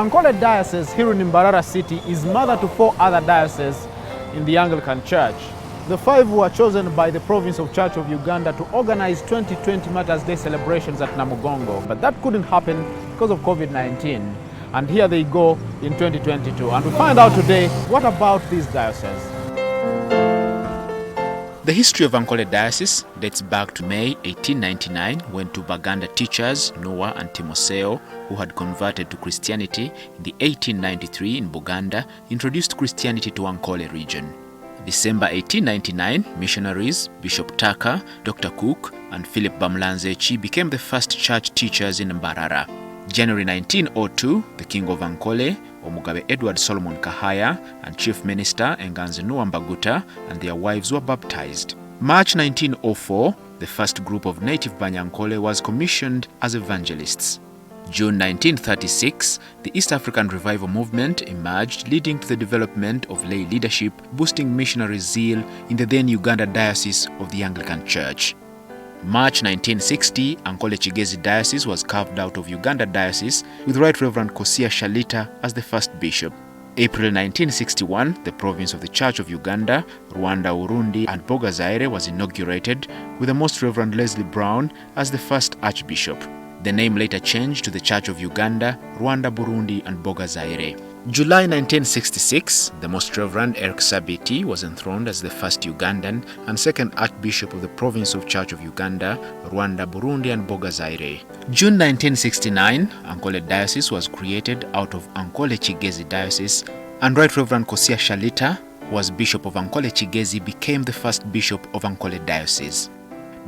Ankole Diocese here in MBARARA city is mother to 4 other dioceses in the Anglican Church. The 5 were chosen by the Province of Church of Uganda to organize 2020 Martyrs Day celebrations at Namugongo, but that couldn't happen because of COVID-19. And here they go in 2022. And we find out today, what about these dioceses? The history of Ankole Diocese dates back to May 1899 when 2 Baganda teachers, Noah and Timotheo, who had converted to Christianity in the 1893 in Buganda, introduced Christianity to Ankole region. December 1899, missionaries Bishop Tucker, Dr. Cook and PHILLIP BAMULANZEKI became the first church teachers in MBARARA. January 1902, the King of Ankole, Omugabe Edward Solomon Kahaya, and Chief Minister Enganze Nuwambaguta and their wives were baptized. March 1904, the first group of native BANYANKOLE was commissioned as evangelists. June 1936, the East African Revival Movement emerged, leading to the development of lay leadership, boosting missionary zeal in the then Uganda Diocese of the Anglican Church. March 1960, Ankole KIGEZI Diocese was carved out of Uganda Diocese with Right Reverend KOSIYA SHALITA as the first bishop. April 1961, the province of the Church of Uganda, Rwanda, Urundi and Boga Zaire was inaugurated with the Most Reverend Leslie Brown as the first Archbishop. The name later changed to the Church of Uganda, Rwanda, Burundi and Boga Zaire. July 1966, the Most Reverend SABITI was enthroned as the first Ugandan and second Archbishop of the Province of Church of Uganda, Rwanda, Burundi and Boga Zaire. June 1969, Ankole Diocese was created out of Ankole KIGEZI Diocese, and Right Reverend KOSIYA SHALITA, who was Bishop of Ankole KIGEZI, became the first Bishop of Ankole Diocese.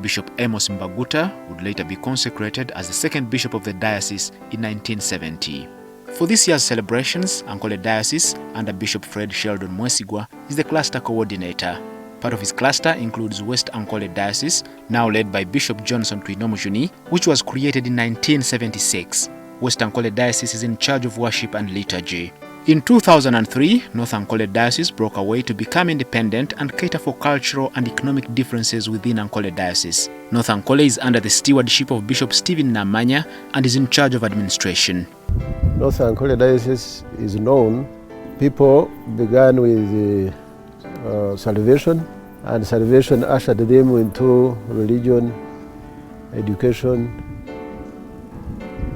Bishop Amos Mbaguta would later be consecrated as the second Bishop of the Diocese in 1970. For this year's celebrations, Ankole Diocese, under Bishop Fred Sheldon Mwesigwa, is the cluster coordinator. Part of his cluster includes West Ankole Diocese, now led by Bishop Johnson Twinomujuni, which was created in 1976. West Ankole Diocese is in charge of worship and liturgy. In 2003, North Ankole Diocese broke away to become independent and cater for cultural and economic differences within Ankole Diocese. North Ankole is under the stewardship of Bishop Stephen Namanya and is in charge of administration. North Ankole Diocese is known. People began with salvation, and salvation ushered them into religion, education,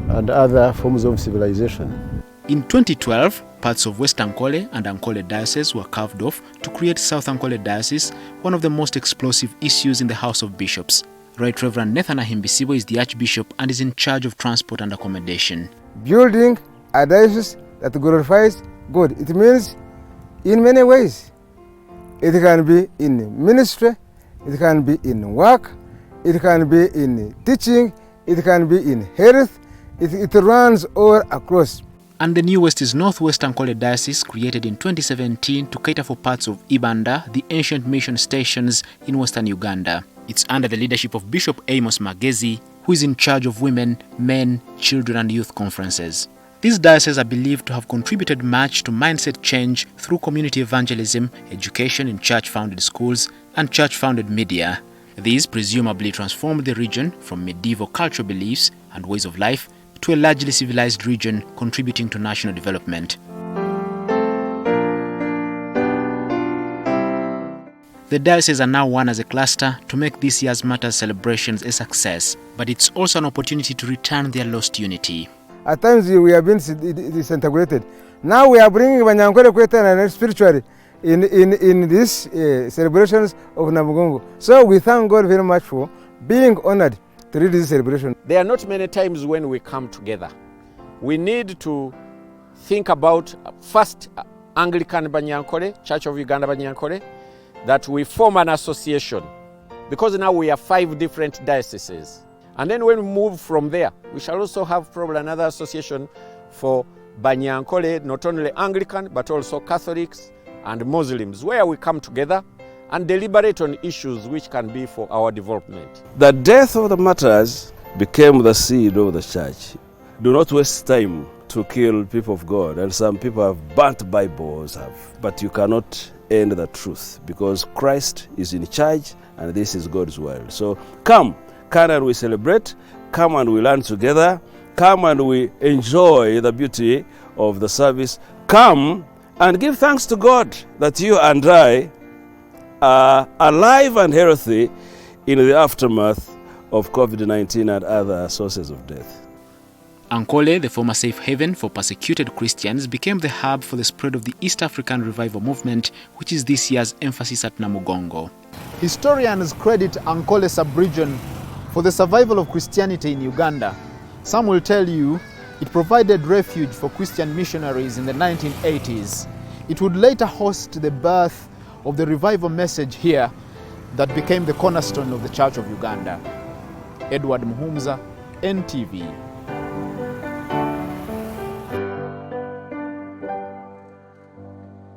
and other forms of civilization. In 2012, parts of West Ankole and Ankole Diocese were carved off to create South Ankole Diocese, one of the most explosive issues in the House of Bishops. Right Reverend Nathan Ahimbisibo is the Archbishop and is in charge of transport and accommodation. Building a diocese that glorifies God, it means in many ways. It can be in ministry, it can be in work, it can be in teaching, it can be in health, it runs all across. And the newest is Northwest Ankole Diocese, created in 2017 to cater for parts of Ibanda, the ancient mission stations in western Uganda. It's under the leadership of Bishop Amos Magezi, who is in charge of women, men, children and youth conferences. These dioceses are believed to have contributed much to mindset change through community evangelism, education in church-founded schools and church-founded media. These presumably transformed the region from medieval cultural beliefs and ways of life to a largely civilized region contributing to national development. The dioceses are now one as a cluster to make this year's Martyrs celebrations a success, but it's also an opportunity to return their lost unity. At times we have been disintegrated. Now we are bringing BANYANKOLE and spiritually in these celebrations of Namugongo. So we thank God very much for being honored to lead this celebration. There are not many times when we come together. We need to think about first Anglican BANYANKOLE, Church of Uganda BANYANKOLE, that we form an association, because now we have 5 different dioceses. And then when we move from there, we shall also have probably another association for BANYANKOLE, not only Anglican, but also Catholics and Muslims, where we come together and deliberate on issues which can be for our development. The death of the martyrs became the seed of the church. Do not waste time to kill people of God. And some people have burnt Bibles, but you cannot end the truth, because Christ is in charge and this is God's word. So come and we celebrate, come and we learn together, come and we enjoy the beauty of the service, come and give thanks to God that you and I are alive and healthy in the aftermath of COVID-19 and other sources of death. Ankole, the former safe haven for persecuted Christians, became the hub for the spread of the East African Revival Movement, which is this year's emphasis at Namugongo. Historians credit Ankole Sub-region for the survival of Christianity in Uganda. Some will tell you it provided refuge for Christian missionaries in the 1980s. It would later host the birth of the revival message here that became the cornerstone of the Church of Uganda. Edward Muhumuza, NTV.